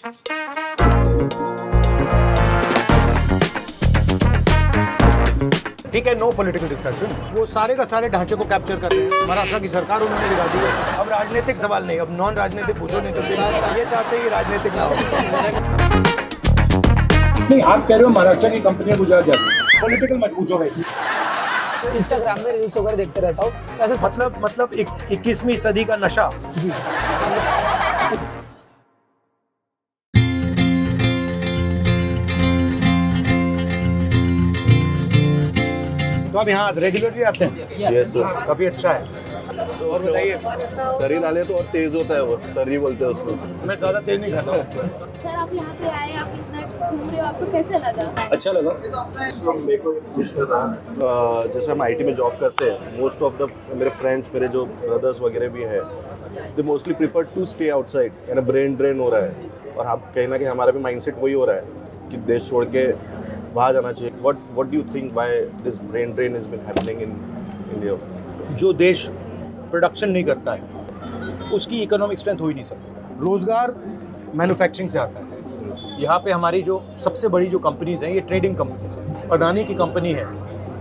ठीक है, no political discussion. वो सारे का सारे ढांचे को कैप्चर कर रहे हैं। महाराष्ट्र की सरकार उन्होंने गिरा दी है। अब राजनीतिक सवाल नहीं, अब नॉन राजनीतिक पूछो, नहीं तो ये चाहते हैं कि राजनीतिक ना हो। नहीं, आप कह रहे हो महाराष्ट्र की कंपनियां गुजरात जाती, पॉलिटिकल मत पूछो भाई। इंस्टाग्राम में रील्स वगैरह देखते रहता हूँ, ऐसे मतलब 21वीं सदी का नशा। तो आप यहाँ रेगुलरली आते हैं? Yes sir. काफी अच्छा है। और बताइए। तरी डाले तो और तेज होता है, वो तरी बोलते हैं उसको। मैं ज्यादा तेज नहीं खाता हूँ। सर आप यहाँ पे आए, आप इतना घूम रहे हो, आपको कैसे लगा? अच्छा लगा। मेरे को पूछना था, जैसे हम आईटी में जॉब करते हैं, मोस्ट ऑफ द मेरे फ्रेंड्स, मेरे जो ब्रदर्स वगैरह भी हैं, they mostly prefer to stay outside, यानी ब्रेन ड्रेन हो रहा है। और आप कहीं ना कहीं हमारा भी माइंडसेट वही हो रहा है कि देश छोड़ के बाहर जाना चाहिए। What do you think why this brain drain has been happening in India? जो देश प्रोडक्शन नहीं करता है उसकी इकोनॉमिक स्ट्रेंथ हो ही नहीं सकती। रोजगार मैन्युफैक्चरिंग से आता है। यहाँ पे हमारी जो सबसे बड़ी जो कंपनीज हैं, ये ट्रेडिंग कंपनीज हैं। अडानी की कंपनी है,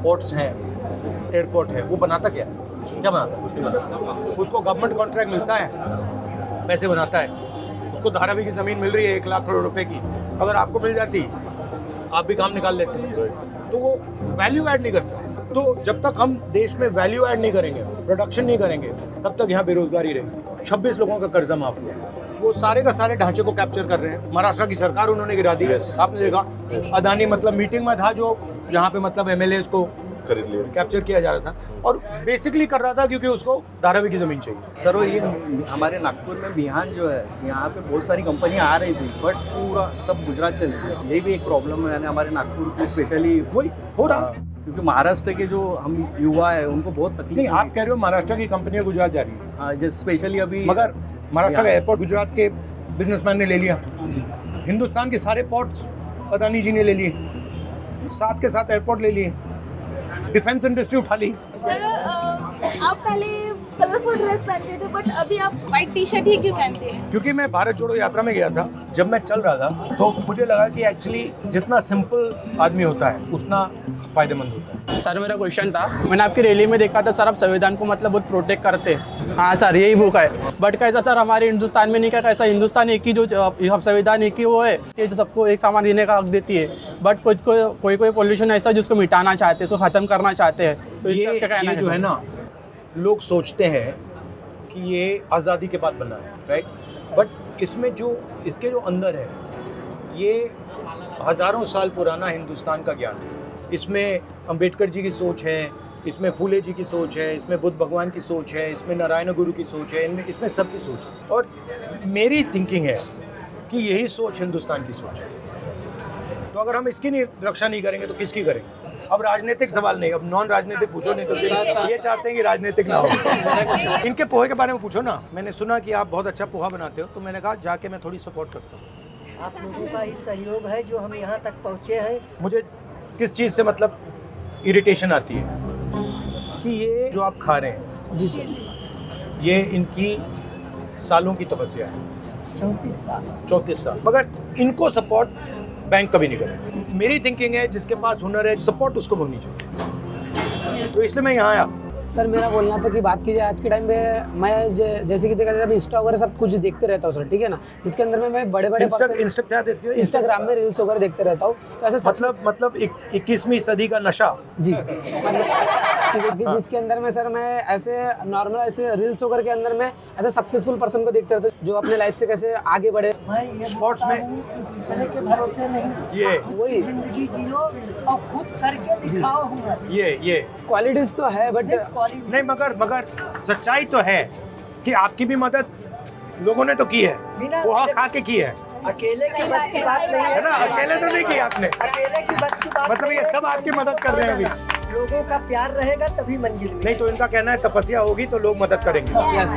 पोर्ट्स हैं, एयरपोर्ट है, वो बनाता क्या बनाता है? कुछ नहीं बनाता। उसको गवर्नमेंट कॉन्ट्रैक्ट मिलता है, पैसे बनाता है। उसको धारावी की ज़मीन मिल रही है 1 लाख करोड़ रुपए की, अगर आपको मिल जाती आप भी काम निकाल लेते हैं। तो वो वैल्यू ऐड नहीं करता। तो जब तक हम देश में वैल्यू ऐड नहीं करेंगे, प्रोडक्शन नहीं करेंगे, तब तक यहाँ बेरोजगारी रहेगी। 26 लोगों का कर्जा माफ हुआ। वो सारे का सारे ढांचे को कैप्चर कर रहे हैं। महाराष्ट्र की सरकार उन्होंने गिरा दी है। आपने देखा अदानी मतलब मीटिंग में था, जो जहाँ पे मतलब एमएलए को खरीद लिया, कैप्चर किया जा रहा था, और बेसिकली कर रहा था क्योंकि उसको धारावी की जमीन चाहिए। सर वो ये हमारे नागपुर में बिहान जो है, यहाँ पे बहुत सारी कंपनियां आ रही थी, बट पूरा सब गुजरात चली गई। ये भी एक प्रॉब्लम है, यानी हमारे नागपुर की स्पेशली वही हो रहा है। क्योंकि महाराष्ट्र के जो हम युवा है उनको बहुत तकलीफ नहीं, आप कह रहे हो महाराष्ट्र की कंपनियां गुजरात जा रही है, हाँ, जैसे स्पेशली अभी मगर महाराष्ट्र का एयरपोर्ट गुजरात के बिजनेसमैन ने ले लिया। हिंदुस्तान के सारे पोर्ट्स अदानी जी ने ले लिए, साथ के साथ एयरपोर्ट ले लिए, डिफेंस इंडस्ट्री उठा ली। सर आप पहले कलरफुल ड्रेस पहनते थे, बट अभी आप व्हाइट टी शर्ट ही क्यों पहनते हैं? क्योंकि मैं भारत जोड़ो यात्रा में गया था, जब मैं चल रहा था तो मुझे लगा कि एक्चुअली जितना सिंपल आदमी होता है उतना फायदेमंद होता है। सर मेरा क्वेश्चन था, मैंने आपकी रैली में देखा था सर, आप संविधान को मतलब बहुत प्रोटेक्ट करते हैं। हाँ सर, यही बुक है, बट कैसा सर हमारे हिंदुस्तान में नहीं क्या, कैसा हिंदुस्तान एक ही जो संविधान एक ही वो है, ये जो सबको एक सामान देने का हक देती है, बट कोई पॉल्यूशन ऐसा जिसको मिटाना चाहते हैं, उसको खत्म करना चाहते हैं। तो ये जो है ना, लोग सोचते हैं कि ये आज़ादी के बाद बना है, राइट, बट इसमें जो इसके जो अंदर है, ये हज़ारों साल पुराना हिंदुस्तान का ज्ञान है। इसमें अंबेडकर जी की सोच है, इसमें फूले जी की सोच है, इसमें बुद्ध भगवान की सोच है, इसमें नारायण गुरु की सोच है, इसमें सबकी सोच है। और मेरी थिंकिंग है कि यही सोच हिंदुस्तान की सोच है। तो अगर हम इसकी नहीं रक्षा नहीं करेंगे तो किसकी करेंगे? अब राजनीतिक सवाल नहीं, अब नॉन राजनीतिक पूछो, नहीं तो ये चाहते हैं कि राजनीतिक ना हो। इनके पोहे के बारे में पूछो ना। मैंने सुना कि आप बहुत अच्छा पोहा बनाते हो, तो मैंने कहा जाके मैं थोड़ी सपोर्ट करता हूँ। आप लोगों का ही सहयोग है जो हम यहाँ तक पहुँचे हैं। मुझे किस चीज़ से मतलब इरिटेशन आती है कि ये जो आप खा रहे हैं, जी सर, ये इनकी सालों की तपस्या है, 34 साल, मगर इनको सपोर्ट बैंक कभी नहीं करे। मेरी थिंकिंग है जिसके पास हुनर है, सपोर्ट उसको होनी चाहिए। तो इसलिए मैं यहाँ आया। सर मेरा बोलना था कि बात की जाए आज के टाइम पे, मैं जैसे कि देखा जाए अभी इंस्टा वगैरह सब कुछ देखते रहता हूँ सर, ठीक है ना, जिसके अंदर में मैं बड़े क्या देखती हो? इंस्टाग्राम में रील्स वगैरह देखते रहता हूँ, तो ऐसे मतलब 21वीं सदी का नशा। जी मतलब जिसके अंदर में सर मैं ऐसे नॉर्मल ऐसे रील्स वगैरह के अंदर में ऐसे सक्सेसफुल पर्सन को देखते रहता हूँ, जो अपने लाइफ से कैसे आगे बढ़े। मैं ये स्पोर्ट्स में दूसरे के भरोसे नहीं, ये वही जिंदगी जियो और खुद करके दिखाओ हुनर। ये क्वालिटीज तो है, बट नहीं, मगर सच्चाई तो है कि आपकी भी मदद लोगों ने तो की है, पोहा खा के की है। अकेले की बस की बात नहीं है ना, अकेले तो नहीं की आपने, अकेले की बस की बात मतलब ये सब आपकी मदद कर रहे हैं अभी। लोगों का प्यार रहेगा तभी मंजिल नहीं तो इनका कहना है तपस्या होगी तो लोग मदद करेंगे। यस